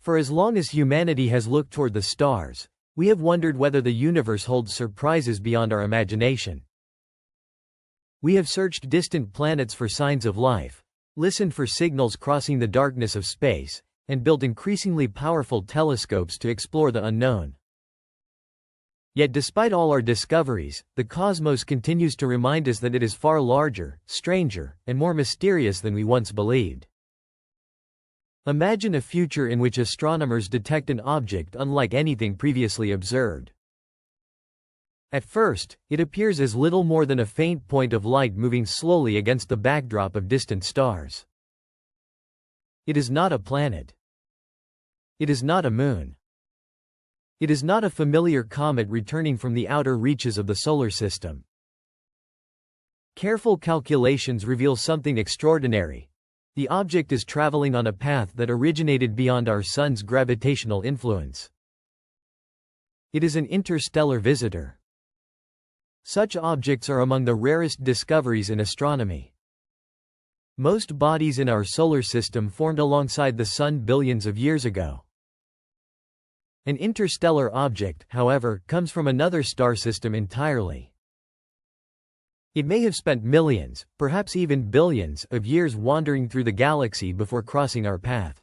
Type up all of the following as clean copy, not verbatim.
For as long as humanity has looked toward the stars, we have wondered whether the universe holds surprises beyond our imagination. We have searched distant planets for signs of life, listened for signals crossing the darkness of space, and built increasingly powerful telescopes to explore the unknown. Yet despite all our discoveries, the cosmos continues to remind us that it is far larger, stranger, and more mysterious than we once believed. Imagine a future in which astronomers detect an object unlike anything previously observed. At first, it appears as little more than a faint point of light moving slowly against the backdrop of distant stars. It is not a planet. It is not a moon. It is not a familiar comet returning from the outer reaches of the solar system. Careful calculations reveal something extraordinary. The object is traveling on a path that originated beyond our sun's gravitational influence. It is an interstellar visitor. Such objects are among the rarest discoveries in astronomy. Most bodies in our solar system formed alongside the Sun billions of years ago. An interstellar object, however, comes from another star system entirely. It may have spent millions, perhaps even billions, of years wandering through the galaxy before crossing our path.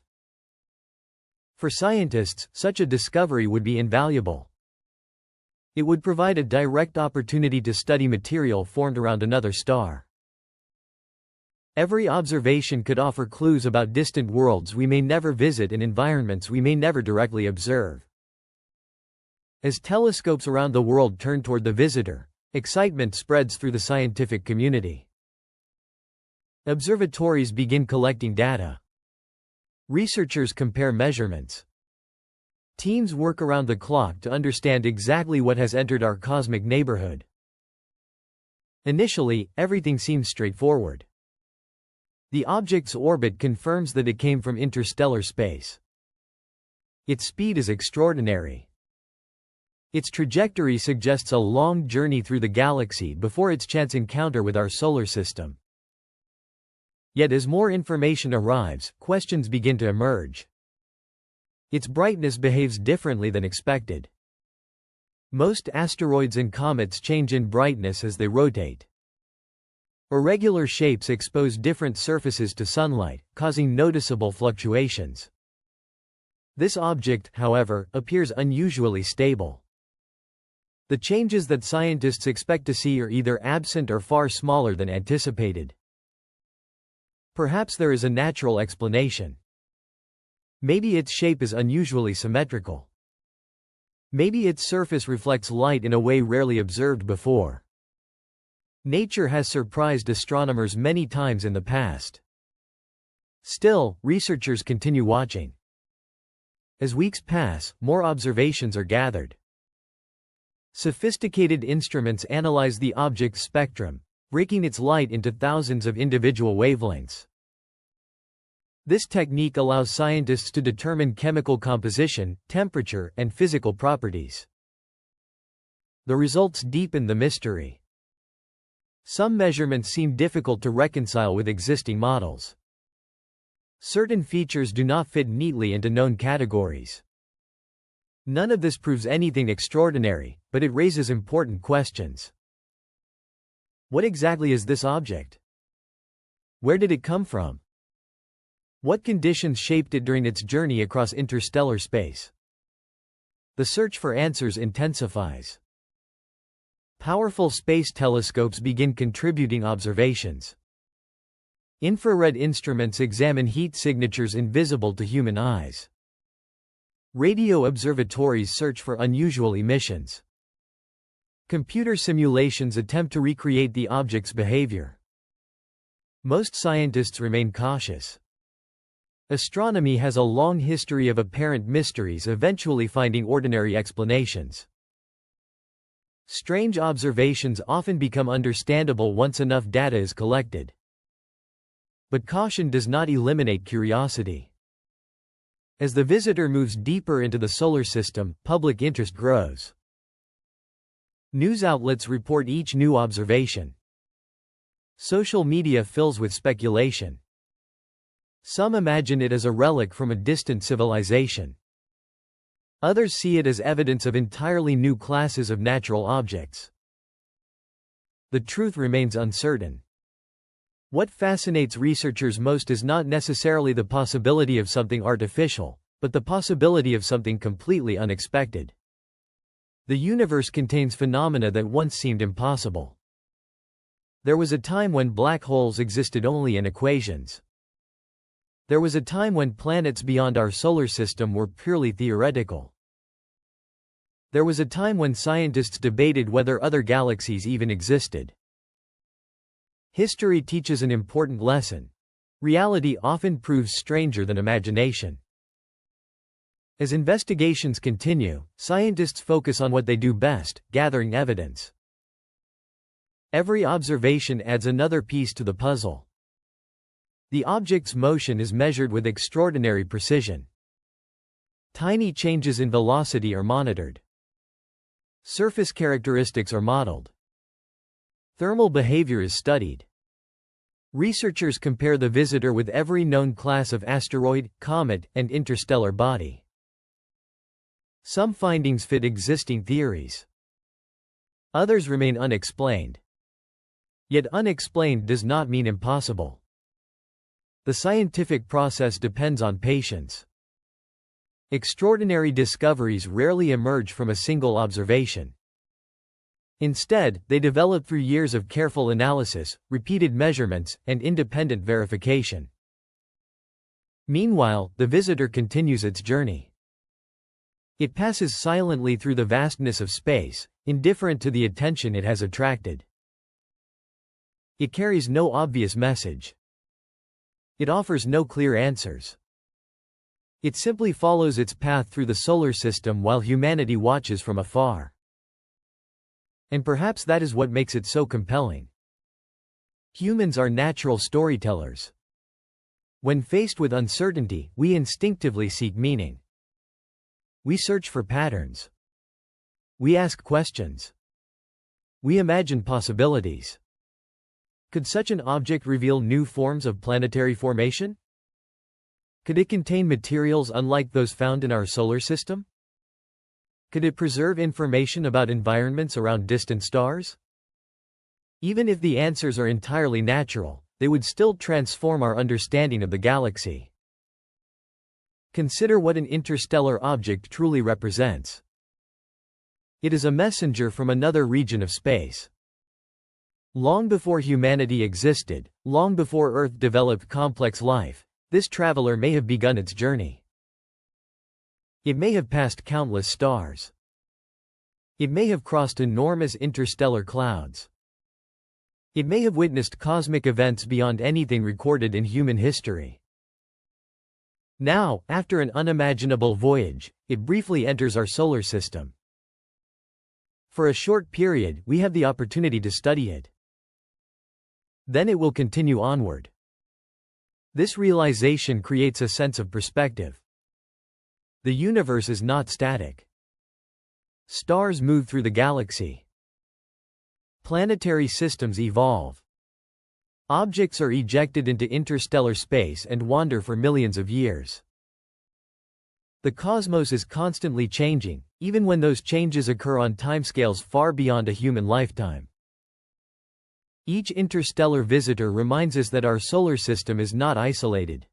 For scientists, such a discovery would be invaluable. It would provide a direct opportunity to study material formed around another star. Every observation could offer clues about distant worlds we may never visit and environments we may never directly observe. As telescopes around the world turn toward the visitor, excitement spreads through the scientific community. Observatories begin collecting data. Researchers compare measurements. Teams work around the clock to understand exactly what has entered our cosmic neighborhood. Initially, everything seems straightforward. The object's orbit confirms that it came from interstellar space. Its speed is extraordinary. Its trajectory suggests a long journey through the galaxy before its chance encounter with our solar system. Yet as more information arrives, questions begin to emerge. Its brightness behaves differently than expected. Most asteroids and comets change in brightness as they rotate. Irregular shapes expose different surfaces to sunlight, causing noticeable fluctuations. This object, however, appears unusually stable. The changes that scientists expect to see are either absent or far smaller than anticipated. Perhaps there is a natural explanation. Maybe its shape is unusually symmetrical. Maybe its surface reflects light in a way rarely observed before. Nature has surprised astronomers many times in the past. Still, researchers continue watching. As weeks pass, more observations are gathered. Sophisticated instruments analyze the object's spectrum, breaking its light into thousands of individual wavelengths. This technique allows scientists to determine chemical composition, temperature, and physical properties. The results deepen the mystery. Some measurements seem difficult to reconcile with existing models. Certain features do not fit neatly into known categories. None of this proves anything extraordinary, but it raises important questions. What exactly is this object? Where did it come from? What conditions shaped it during its journey across interstellar space? The search for answers intensifies. Powerful space telescopes begin contributing observations. Infrared instruments examine heat signatures invisible to human eyes. Radio observatories search for unusual emissions. Computer simulations attempt to recreate the object's behavior. Most scientists remain cautious. Astronomy has a long history of apparent mysteries eventually finding ordinary explanations. Strange observations often become understandable once enough data is collected. But caution does not eliminate curiosity. As the visitor moves deeper into the solar system, public interest grows. News outlets report each new observation. Social media fills with speculation. Some imagine it as a relic from a distant civilization. Others see it as evidence of entirely new classes of natural objects. The truth remains uncertain. What fascinates researchers most is not necessarily the possibility of something artificial, but the possibility of something completely unexpected. The universe contains phenomena that once seemed impossible. There was a time when black holes existed only in equations. There was a time when planets beyond our solar system were purely theoretical. There was a time when scientists debated whether other galaxies even existed. History teaches an important lesson. Reality often proves stranger than imagination. As investigations continue, scientists focus on what they do best, gathering evidence. Every observation adds another piece to the puzzle. The object's motion is measured with extraordinary precision. Tiny changes in velocity are monitored. Surface characteristics are modeled. Thermal behavior is studied. Researchers compare the visitor with every known class of asteroid, comet, and interstellar body. Some findings fit existing theories. Others remain unexplained. Yet unexplained does not mean impossible. The scientific process depends on patience. Extraordinary discoveries rarely emerge from a single observation. Instead, they develop through years of careful analysis, repeated measurements, and independent verification. Meanwhile, the visitor continues its journey. It passes silently through the vastness of space, indifferent to the attention it has attracted. It carries no obvious message. It offers no clear answers. It simply follows its path through the solar system while humanity watches from afar. And perhaps that is what makes it so compelling. Humans are natural storytellers. When faced with uncertainty, we instinctively seek meaning. We search for patterns. We ask questions. We imagine possibilities. Could such an object reveal new forms of planetary formation? Could it contain materials unlike those found in our solar system? Could it preserve information about environments around distant stars? Even if the answers are entirely natural, they would still transform our understanding of the galaxy. Consider what an interstellar object truly represents. It is a messenger from another region of space. Long before humanity existed, long before Earth developed complex life, this traveler may have begun its journey. It may have passed countless stars. It may have crossed enormous interstellar clouds. It may have witnessed cosmic events beyond anything recorded in human history. Now, after an unimaginable voyage, it briefly enters our solar system. For a short period, we have the opportunity to study it. Then it will continue onward. This realization creates a sense of perspective. The universe is not static. Stars move through the galaxy. Planetary systems evolve. Objects are ejected into interstellar space and wander for millions of years. The cosmos is constantly changing, even when those changes occur on timescales far beyond a human lifetime. Each interstellar visitor reminds us that our solar system is not isolated.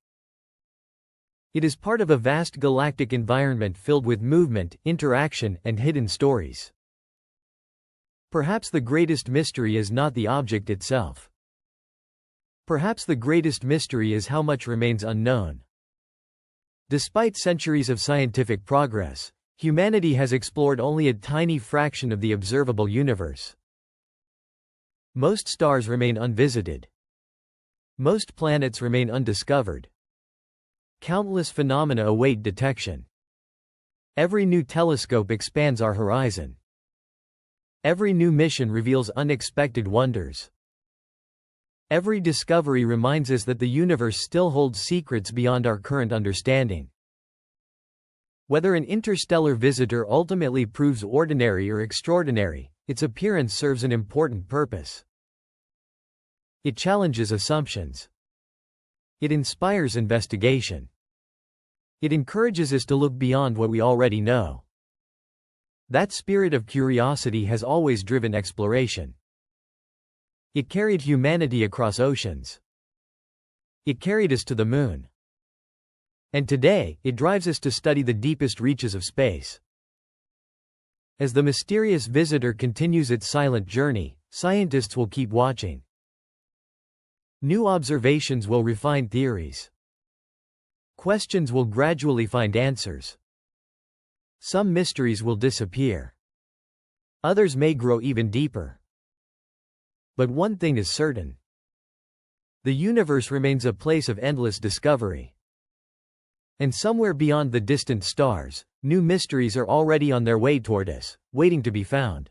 It is part of a vast galactic environment filled with movement, interaction, and hidden stories. Perhaps the greatest mystery is not the object itself. Perhaps the greatest mystery is how much remains unknown. Despite centuries of scientific progress, humanity has explored only a tiny fraction of the observable universe. Most stars remain unvisited. Most planets remain undiscovered. Countless phenomena await detection. Every new telescope expands our horizon. Every new mission reveals unexpected wonders. Every discovery reminds us that the universe still holds secrets beyond our current understanding. Whether an interstellar visitor ultimately proves ordinary or extraordinary, its appearance serves an important purpose. It challenges assumptions. It inspires investigation. It encourages us to look beyond what we already know. That spirit of curiosity has always driven exploration. It carried humanity across oceans. It carried us to the moon. And today, it drives us to study the deepest reaches of space. As the mysterious visitor continues its silent journey, scientists will keep watching. New observations will refine theories. Questions will gradually find answers. Some mysteries will disappear. Others may grow even deeper. But one thing is certain. The universe remains a place of endless discovery. And somewhere beyond the distant stars, new mysteries are already on their way toward us, waiting to be found.